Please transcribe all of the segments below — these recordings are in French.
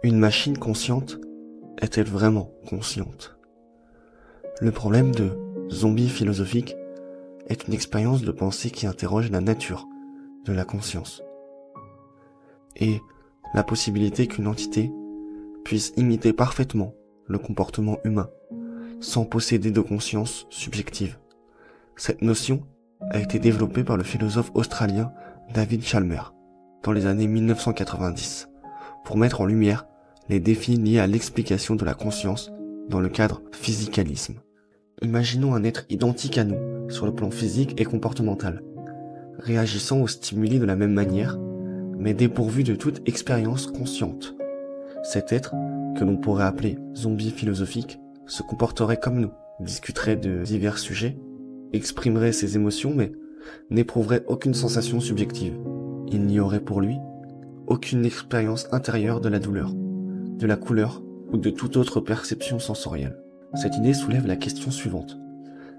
Une machine consciente est-elle vraiment consciente? Le problème de zombie philosophique est une expérience de pensée qui interroge la nature de la conscience et la possibilité qu'une entité puisse imiter parfaitement le comportement humain sans posséder de conscience subjective. Cette notion a été développée par le philosophe australien David Chalmers dans les années 1990 pour mettre en lumière les défis liés à l'explication de la conscience dans le cadre physicalisme. Imaginons un être identique à nous sur le plan physique et comportemental, réagissant aux stimuli de la même manière, mais dépourvu de toute expérience consciente. Cet être, que l'on pourrait appeler zombie philosophique, se comporterait comme nous, discuterait de divers sujets, exprimerait ses émotions mais n'éprouverait aucune sensation subjective. Il n'y aurait pour lui aucune expérience intérieure de la douleur, de la couleur ou de toute autre perception sensorielle. Cette idée soulève la question suivante.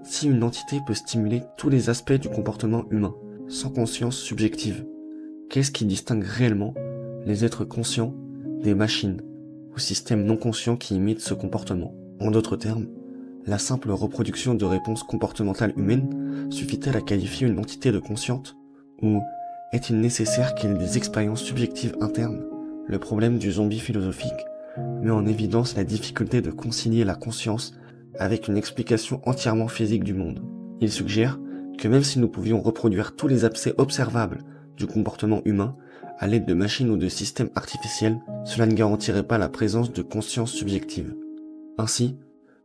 Si une entité peut stimuler tous les aspects du comportement humain, sans conscience subjective, qu'est-ce qui distingue réellement les êtres conscients des machines ou systèmes non conscients qui imitent ce comportement? En d'autres termes, la simple reproduction de réponses comportementales humaines suffit-elle à qualifier une entité de consciente? Ou est-il nécessaire qu'elle ait des expériences subjectives internes? Le problème du zombie philosophique met en évidence la difficulté de concilier la conscience avec une explication entièrement physique du monde. Il suggère que même si nous pouvions reproduire tous les aspects observables du comportement humain à l'aide de machines ou de systèmes artificiels, cela ne garantirait pas la présence de conscience subjective. Ainsi,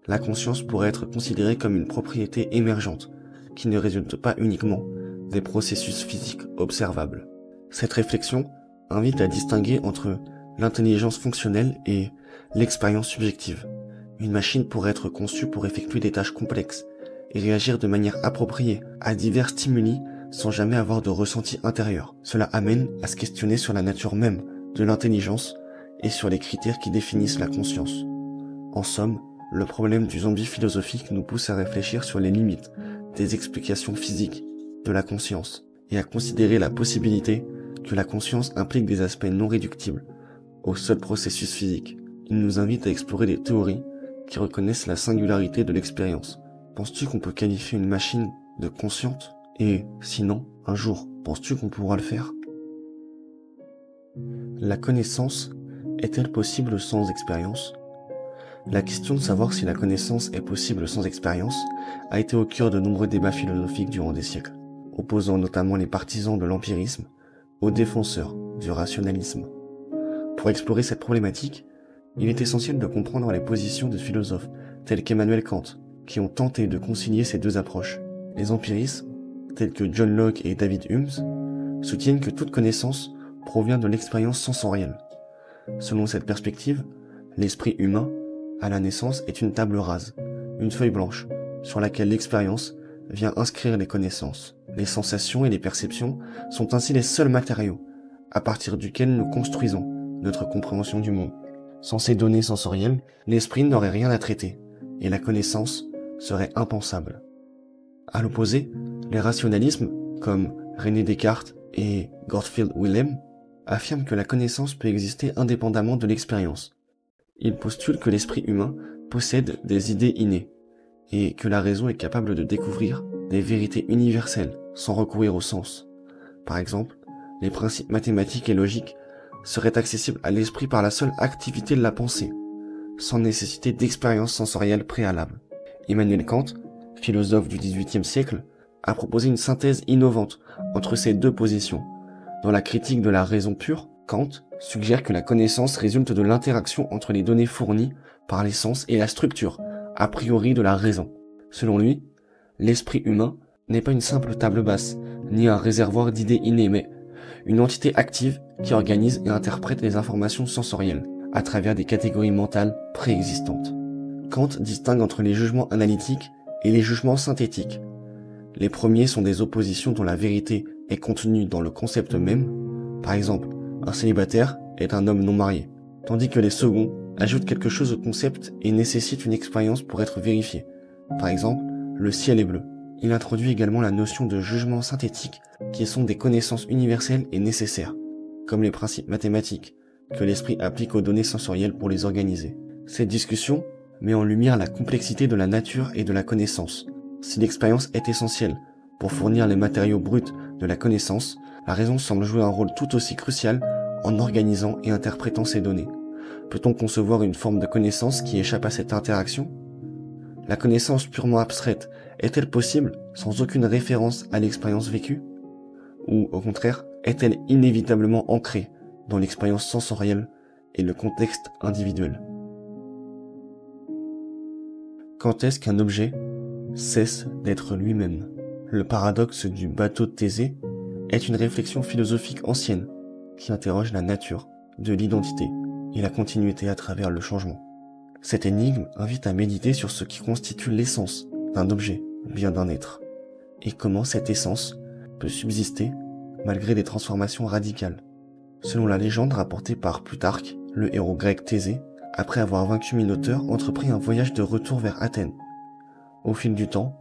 la conscience pourrait être considérée comme une propriété émergente, qui ne résulte pas uniquement des processus physiques observables. Cette réflexion invite à distinguer entre l'intelligence fonctionnelle et l'expérience subjective. Une machine pourrait être conçue pour effectuer des tâches complexes et réagir de manière appropriée à divers stimuli sans jamais avoir de ressenti intérieur. Cela amène à se questionner sur la nature même de l'intelligence et sur les critères qui définissent la conscience. En somme, le problème du zombie philosophique nous pousse à réfléchir sur les limites des explications physiques de la conscience et à considérer la possibilité que la conscience implique des aspects non réductibles au seul processus physique. Il nous invite à explorer des théories qui reconnaissent la singularité de l'expérience. Penses-tu qu'on peut qualifier une machine de consciente? Et sinon, un jour, penses-tu qu'on pourra le faire? La connaissance est-elle possible sans expérience? La question de savoir si la connaissance est possible sans expérience a été au cœur de nombreux débats philosophiques durant des siècles, opposant notamment les partisans de l'empirisme aux défenseurs du rationalisme. Pour explorer cette problématique, il est essentiel de comprendre les positions de philosophes tels qu'Emmanuel Kant, qui ont tenté de concilier ces deux approches. Les empiristes, tels que John Locke et David Hume, soutiennent que toute connaissance provient de l'expérience sensorielle. Selon cette perspective, l'esprit humain, à la naissance, est une table rase, une feuille blanche, sur laquelle l'expérience vient inscrire les connaissances. Les sensations et les perceptions sont ainsi les seuls matériaux à partir duquel nous construisons notre compréhension du monde. Sans ces données sensorielles, l'esprit n'aurait rien à traiter, et la connaissance serait impensable. À l'opposé, les rationalismes, comme René Descartes et Gottfried Wilhelm, affirment que la connaissance peut exister indépendamment de l'expérience. Ils postulent que l'esprit humain possède des idées innées, et que la raison est capable de découvrir des vérités universelles sans recourir au sens. Par exemple, les principes mathématiques et logiques seraient accessibles à l'esprit par la seule activité de la pensée, sans nécessité d'expérience sensorielle préalable. Emmanuel Kant, philosophe du XVIIIe siècle, a proposé une synthèse innovante entre ces deux positions. Dans la critique de la raison pure, Kant suggère que la connaissance résulte de l'interaction entre les données fournies par les sens et la structure, a priori de la raison. Selon lui, l'esprit humain n'est pas une simple table basse, ni un réservoir d'idées innées, mais une entité active qui organise et interprète les informations sensorielles à travers des catégories mentales préexistantes. Kant distingue entre les jugements analytiques et les jugements synthétiques. Les premiers sont des oppositions dont la vérité est contenue dans le concept même. Par exemple, un célibataire est un homme non marié, tandis que les seconds ajoutent quelque chose au concept et nécessitent une expérience pour être vérifié. Par exemple, le ciel est bleu. Il introduit également la notion de jugement synthétique, qui sont des connaissances universelles et nécessaires, comme les principes mathématiques, que l'esprit applique aux données sensorielles pour les organiser. Cette discussion met en lumière la complexité de la nature et de la connaissance. Si l'expérience est essentielle pour fournir les matériaux bruts de la connaissance, la raison semble jouer un rôle tout aussi crucial en organisant et interprétant ces données. Peut-on concevoir une forme de connaissance qui échappe à cette interaction ? La connaissance purement abstraite est-elle possible sans aucune référence à l'expérience vécue ? Ou, au contraire, est-elle inévitablement ancrée dans l'expérience sensorielle et le contexte individuel ? Quand est-ce qu'un objet cesse d'être lui-même ? Le paradoxe du bateau de Thésée est une réflexion philosophique ancienne qui interroge la nature de l'identité et la continuité à travers le changement. Cette énigme invite à méditer sur ce qui constitue l'essence d'un objet, bien d'un être, et comment cette essence peut subsister malgré des transformations radicales. Selon la légende rapportée par Plutarque, le héros grec Thésée, après avoir vaincu Minotaure, entreprit un voyage de retour vers Athènes. Au fil du temps,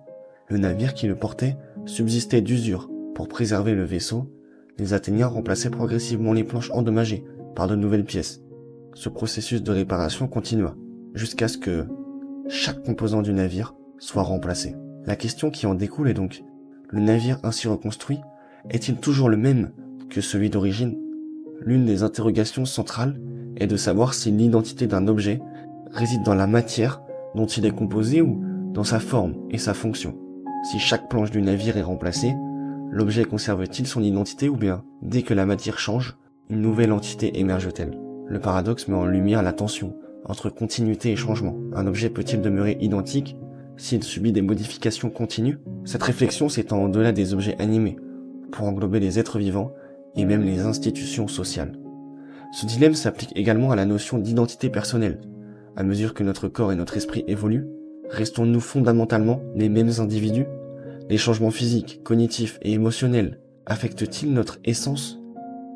le navire qui le portait subsistait d'usure. Pour préserver le vaisseau, les Athéniens remplaçaient progressivement les planches endommagées par de nouvelles pièces. Ce processus de réparation continua, jusqu'à ce que chaque composant du navire soit remplacé. La question qui en découle est donc, le navire ainsi reconstruit est-il toujours le même que celui d'origine ? L'une des interrogations centrales est de savoir si l'identité d'un objet réside dans la matière dont il est composé ou dans sa forme et sa fonction. Si chaque planche du navire est remplacée, l'objet conserve-t-il son identité ou bien, dès que la matière change, une nouvelle entité émerge-t-elle ? Le paradoxe met en lumière la tension entre continuité et changement. Un objet peut-il demeurer identique s'il subit des modifications continues ? Cette réflexion s'étend au-delà des objets animés, pour englober les êtres vivants et même les institutions sociales. Ce dilemme s'applique également à la notion d'identité personnelle. À mesure que notre corps et notre esprit évoluent, restons-nous fondamentalement les mêmes individus ? Les changements physiques, cognitifs et émotionnels affectent-ils notre essence ?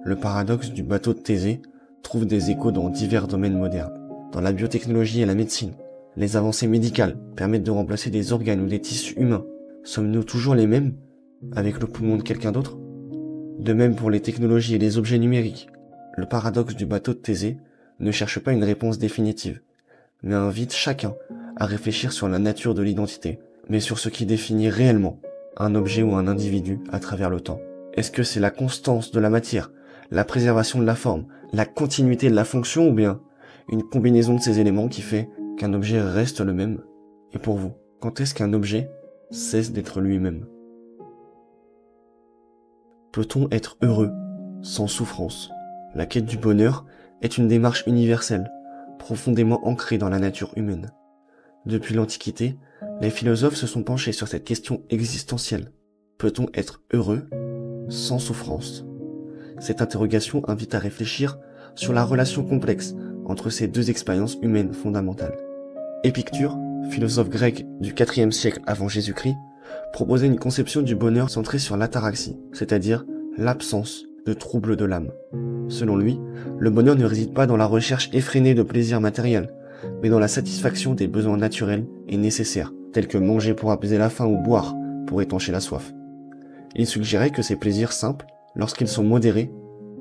Le paradoxe du bateau de Thésée trouve des échos dans divers domaines modernes. Dans la biotechnologie et la médecine, les avancées médicales permettent de remplacer des organes ou des tissus humains. Sommes-nous toujours les mêmes avec le poumon de quelqu'un d'autre ? De même pour les technologies et les objets numériques, le paradoxe du bateau de Thésée ne cherche pas une réponse définitive, mais invite chacun à réfléchir sur la nature de l'identité, mais sur ce qui définit réellement un objet ou un individu à travers le temps. Est-ce que c'est la constance de la matière, la préservation de la forme, la continuité de la fonction ou bien une combinaison de ces éléments qui fait qu'un objet reste le même ? Et pour vous, quand est-ce qu'un objet cesse d'être lui-même ? Peut-on être heureux sans souffrance ? La quête du bonheur est une démarche universelle, profondément ancrée dans la nature humaine. Depuis l'Antiquité, les philosophes se sont penchés sur cette question existentielle. Peut-on être heureux sans souffrance ? Cette interrogation invite à réfléchir sur la relation complexe entre ces deux expériences humaines fondamentales. Épicure, philosophe grec du IVe siècle avant Jésus-Christ, proposait une conception du bonheur centrée sur l'ataraxie, c'est-à-dire l'absence de troubles de l'âme. Selon lui, le bonheur ne réside pas dans la recherche effrénée de plaisirs matériels, mais dans la satisfaction des besoins naturels et nécessaires, tels que manger pour apaiser la faim ou boire pour étancher la soif. Il suggérait que ces plaisirs simples, lorsqu'ils sont modérés,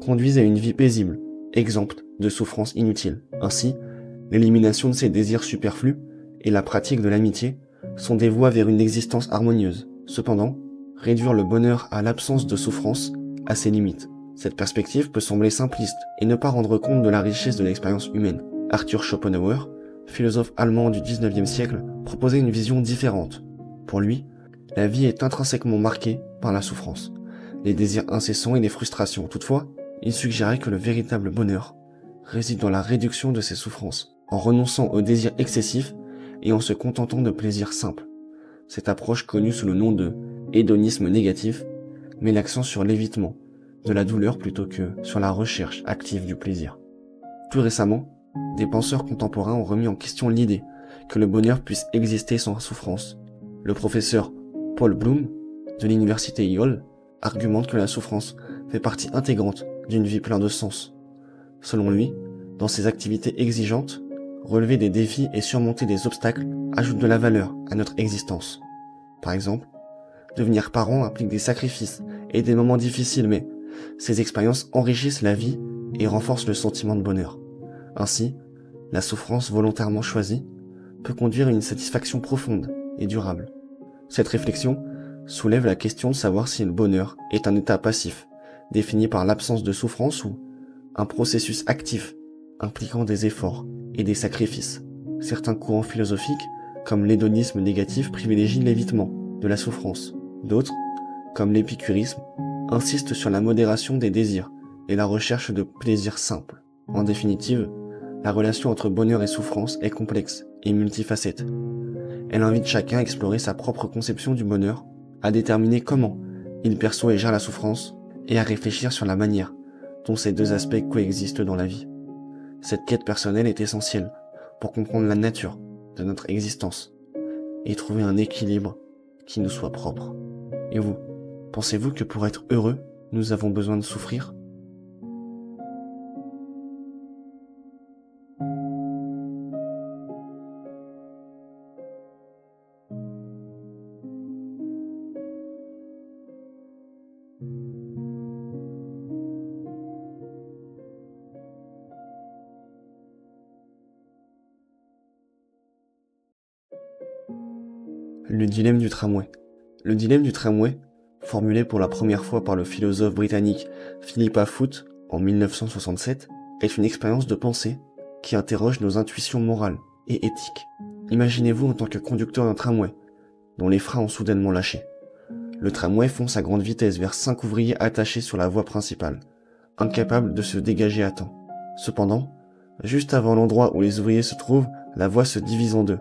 conduisent à une vie paisible, exempte de souffrances inutiles. Ainsi, l'élimination de ces désirs superflus et la pratique de l'amitié sont des voies vers une existence harmonieuse. Cependant, réduire le bonheur à l'absence de souffrance a ses limites. Cette perspective peut sembler simpliste et ne pas rendre compte de la richesse de l'expérience humaine. Arthur Schopenhauer, philosophe allemand du XIXe siècle, proposait une vision différente. Pour lui, la vie est intrinsèquement marquée par la souffrance, les désirs incessants et les frustrations. Toutefois, il suggérait que le véritable bonheur réside dans la réduction de ces souffrances, en renonçant aux désirs excessifs et en se contentant de plaisirs simples. Cette approche connue sous le nom de hédonisme négatif met l'accent sur l'évitement de la douleur plutôt que sur la recherche active du plaisir. Plus récemment, des penseurs contemporains ont remis en question l'idée que le bonheur puisse exister sans souffrance. Le professeur Paul Bloom, de l'université Yale, argumente que la souffrance fait partie intégrante d'une vie pleine de sens. Selon lui, dans ces activités exigeantes, relever des défis et surmonter des obstacles ajoute de la valeur à notre existence. Par exemple, devenir parent implique des sacrifices et des moments difficiles, mais ces expériences enrichissent la vie et renforce le sentiment de bonheur. Ainsi, la souffrance volontairement choisie peut conduire à une satisfaction profonde et durable. Cette réflexion soulève la question de savoir si le bonheur est un état passif, défini par l'absence de souffrance ou un processus actif impliquant des efforts et des sacrifices. Certains courants philosophiques, comme l'hédonisme négatif, privilégient l'évitement de la souffrance. D'autres, comme l'épicurisme, insistent sur la modération des désirs et la recherche de plaisirs simples. En définitive, la relation entre bonheur et souffrance est complexe et multifacette. Elle invite chacun à explorer sa propre conception du bonheur, à déterminer comment il perçoit et gère la souffrance, et à réfléchir sur la manière dont ces deux aspects coexistent dans la vie. Cette quête personnelle est essentielle pour comprendre la nature de notre existence et trouver un équilibre qui nous soit propre. Et vous, pensez-vous que pour être heureux, nous avons besoin de souffrir ? Le dilemme du tramway. Le dilemme du tramway, formulé pour la première fois par le philosophe britannique Philippa Foot en 1967, est une expérience de pensée qui interroge nos intuitions morales et éthiques. Imaginez-vous en tant que conducteur d'un tramway, dont les freins ont soudainement lâché. Le tramway fonce à grande vitesse vers 5 ouvriers attachés sur la voie principale, incapables de se dégager à temps. Cependant, juste avant l'endroit où les ouvriers se trouvent, la voie se divise en deux,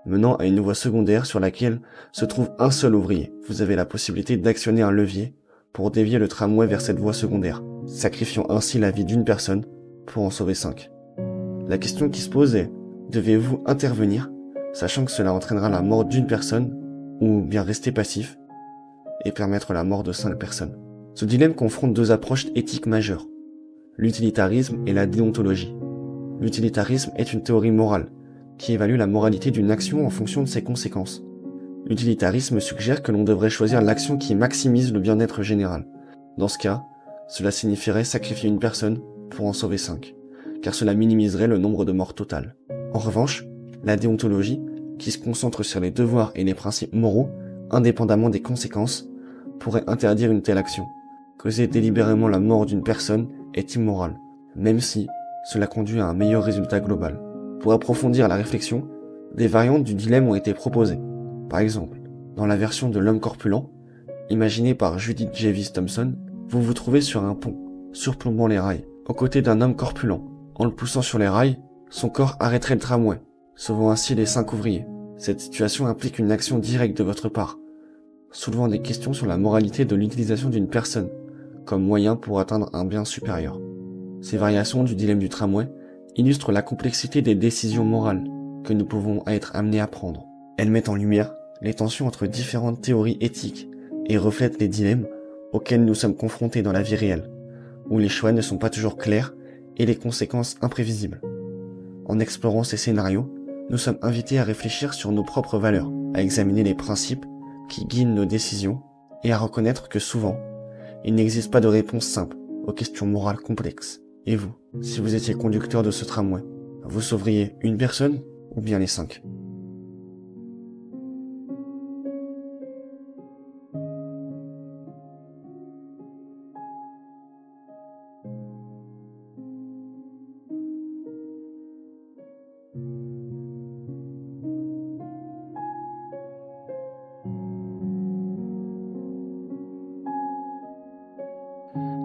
menant à une voie secondaire sur laquelle se trouve un seul ouvrier. Vous avez la possibilité d'actionner un levier pour dévier le tramway vers cette voie secondaire, sacrifiant ainsi la vie d'une personne pour en sauver 5. La question qui se pose est, devez-vous intervenir, sachant que cela entraînera la mort d'une personne, ou bien rester passif et permettre la mort de 5 personnes? Ce dilemme confronte deux approches éthiques majeures, l'utilitarisme et la déontologie. L'utilitarisme est une théorie morale qui évalue la moralité d'une action en fonction de ses conséquences. L'utilitarisme suggère que l'on devrait choisir l'action qui maximise le bien-être général. Dans ce cas, cela signifierait sacrifier une personne pour en sauver 5, car cela minimiserait le nombre de morts totales. En revanche, la déontologie, qui se concentre sur les devoirs et les principes moraux, indépendamment des conséquences, pourrait interdire une telle action. Causer délibérément la mort d'une personne est immoral, même si cela conduit à un meilleur résultat global. Pour approfondir la réflexion, des variantes du dilemme ont été proposées. Par exemple, dans la version de l'homme corpulent, imaginée par Judith Jeavis Thompson, vous vous trouvez sur un pont, surplombant les rails, aux côtés d'un homme corpulent. En le poussant sur les rails, son corps arrêterait le tramway, sauvant ainsi les 5 ouvriers. Cette situation implique une action directe de votre part, soulevant des questions sur la moralité de l'utilisation d'une personne, comme moyen pour atteindre un bien supérieur. Ces variations du dilemme du tramway illustrent la complexité des décisions morales que nous pouvons être amenés à prendre. Elles mettent en lumière les tensions entre différentes théories éthiques et reflètent les dilemmes auxquels nous sommes confrontés dans la vie réelle, où les choix ne sont pas toujours clairs et les conséquences imprévisibles. En explorant ces scénarios, nous sommes invités à réfléchir sur nos propres valeurs, à examiner les principes qui guident nos décisions et à reconnaître que souvent, il n'existe pas de réponse simple aux questions morales complexes. Et vous, si vous étiez conducteur de ce tramway, vous sauveriez une personne ou bien les 5?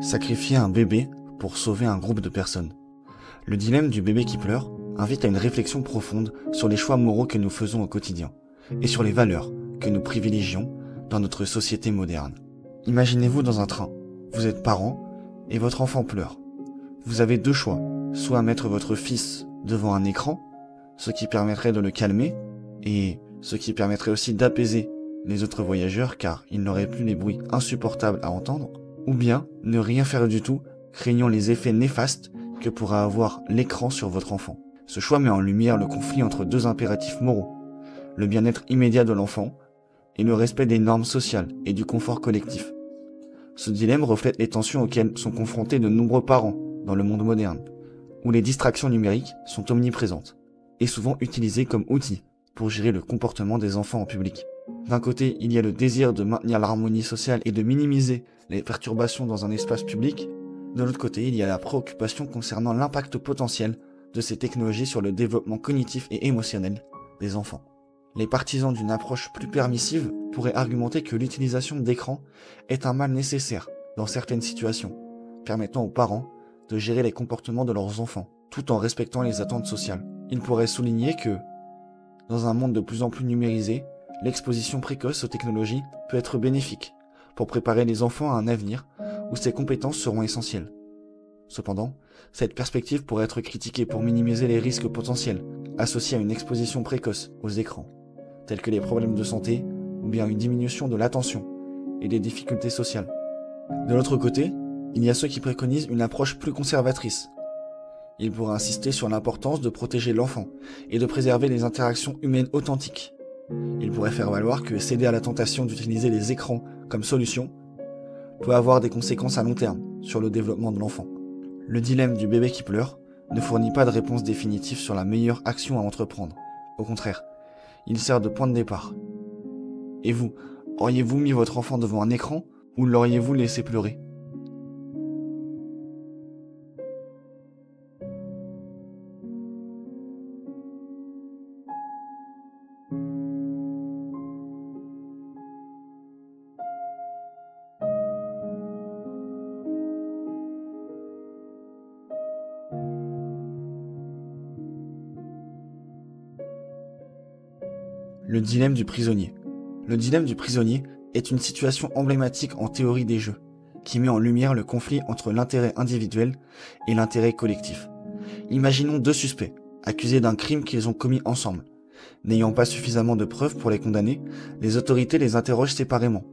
Sacrifier un bébé pour sauver un groupe de personnes. Le dilemme du bébé qui pleure invite à une réflexion profonde sur les choix moraux que nous faisons au quotidien et sur les valeurs que nous privilégions dans notre société moderne. Imaginez-vous dans un train. Vous êtes parent et votre enfant pleure. Vous avez deux choix, soit mettre votre fils devant un écran, ce qui permettrait de le calmer et ce qui permettrait aussi d'apaiser les autres voyageurs car ils n'auraient plus les bruits insupportables à entendre, ou bien ne rien faire du tout, craignant les effets néfastes que pourra avoir l'écran sur votre enfant. Ce choix met en lumière le conflit entre deux impératifs moraux, le bien-être immédiat de l'enfant et le respect des normes sociales et du confort collectif. Ce dilemme reflète les tensions auxquelles sont confrontés de nombreux parents dans le monde moderne, où les distractions numériques sont omniprésentes et souvent utilisées comme outils pour gérer le comportement des enfants en public. D'un côté, il y a le désir de maintenir l'harmonie sociale et de minimiser les perturbations dans un espace public. De l'autre côté, il y a la préoccupation concernant l'impact potentiel de ces technologies sur le développement cognitif et émotionnel des enfants. Les partisans d'une approche plus permissive pourraient argumenter que l'utilisation d'écrans est un mal nécessaire dans certaines situations, permettant aux parents de gérer les comportements de leurs enfants, tout en respectant les attentes sociales. Ils pourraient souligner que, dans un monde de plus en plus numérisé, l'exposition précoce aux technologies peut être bénéfique pour préparer les enfants à un avenir où ces compétences seront essentielles. Cependant, cette perspective pourrait être critiquée pour minimiser les risques potentiels associés à une exposition précoce aux écrans, tels que les problèmes de santé ou bien une diminution de l'attention et des difficultés sociales. De l'autre côté, il y a ceux qui préconisent une approche plus conservatrice. Ils pourraient insister sur l'importance de protéger l'enfant et de préserver les interactions humaines authentiques. Ils pourraient faire valoir que céder à la tentation d'utiliser les écrans comme solution peut avoir des conséquences à long terme sur le développement de l'enfant. Le dilemme du bébé qui pleure ne fournit pas de réponse définitive sur la meilleure action à entreprendre. Au contraire, il sert de point de départ. Et vous, auriez-vous mis votre enfant devant un écran ou l'auriez-vous laissé pleurer ? Le dilemme du prisonnier. Le dilemme du prisonnier est une situation emblématique en théorie des jeux, qui met en lumière le conflit entre l'intérêt individuel et l'intérêt collectif. Imaginons deux suspects, accusés d'un crime qu'ils ont commis ensemble. N'ayant pas suffisamment de preuves pour les condamner, les autorités les interrogent séparément,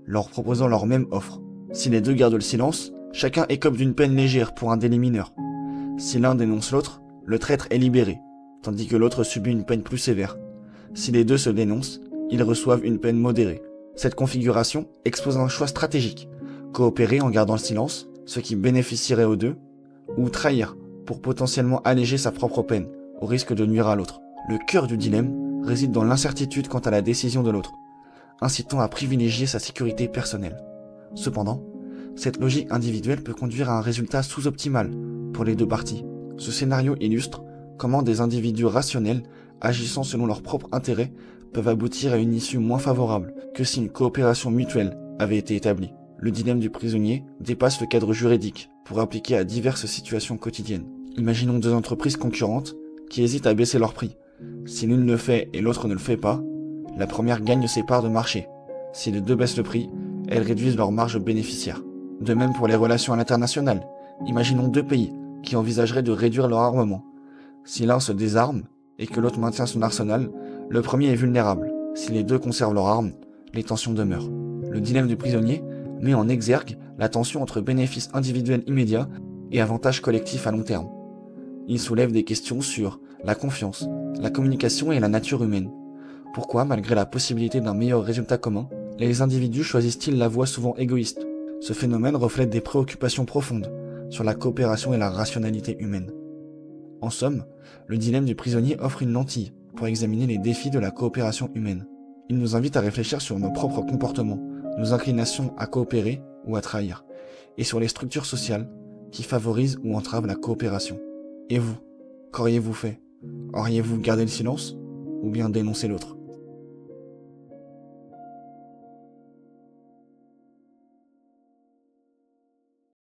leur proposant leur même offre. Si les deux gardent le silence, chacun écope d'une peine légère pour un délit mineur. Si l'un dénonce l'autre, le traître est libéré, tandis que l'autre subit une peine plus sévère. Si les deux se dénoncent, ils reçoivent une peine modérée. Cette configuration expose un choix stratégique, coopérer en gardant le silence, ce qui bénéficierait aux deux, ou trahir pour potentiellement alléger sa propre peine, au risque de nuire à l'autre. Le cœur du dilemme réside dans l'incertitude quant à la décision de l'autre, incitant à privilégier sa sécurité personnelle. Cependant, cette logique individuelle peut conduire à un résultat sous-optimal pour les deux parties. Ce scénario illustre comment des individus rationnels agissant selon leurs propres intérêts peuvent aboutir à une issue moins favorable que si une coopération mutuelle avait été établie. Le dilemme du prisonnier dépasse le cadre juridique pour appliquer à diverses situations quotidiennes. Imaginons deux entreprises concurrentes qui hésitent à baisser leur prix. Si l'une le fait et l'autre ne le fait pas, la première gagne ses parts de marché. Si les deux baissent le prix, elles réduisent leur marge bénéficiaire. De même pour les relations à l'international. Imaginons deux pays qui envisageraient de réduire leur armement. Si l'un se désarme et que l'autre maintient son arsenal, le premier est vulnérable. Si les deux conservent leurs armes, les tensions demeurent. Le dilemme du prisonnier met en exergue la tension entre bénéfices individuels immédiats et avantages collectifs à long terme. Il soulève des questions sur la confiance, la communication et la nature humaine. Pourquoi, malgré la possibilité d'un meilleur résultat commun, les individus choisissent-ils la voie souvent égoïste ? Ce phénomène reflète des préoccupations profondes sur la coopération et la rationalité humaine. En somme, le dilemme du prisonnier offre une lentille pour examiner les défis de la coopération humaine. Il nous invite à réfléchir sur nos propres comportements, nos inclinations à coopérer ou à trahir, et sur les structures sociales qui favorisent ou entravent la coopération. Et vous, qu'auriez-vous fait ? Auriez-vous gardé le silence ou bien dénoncé l'autre ?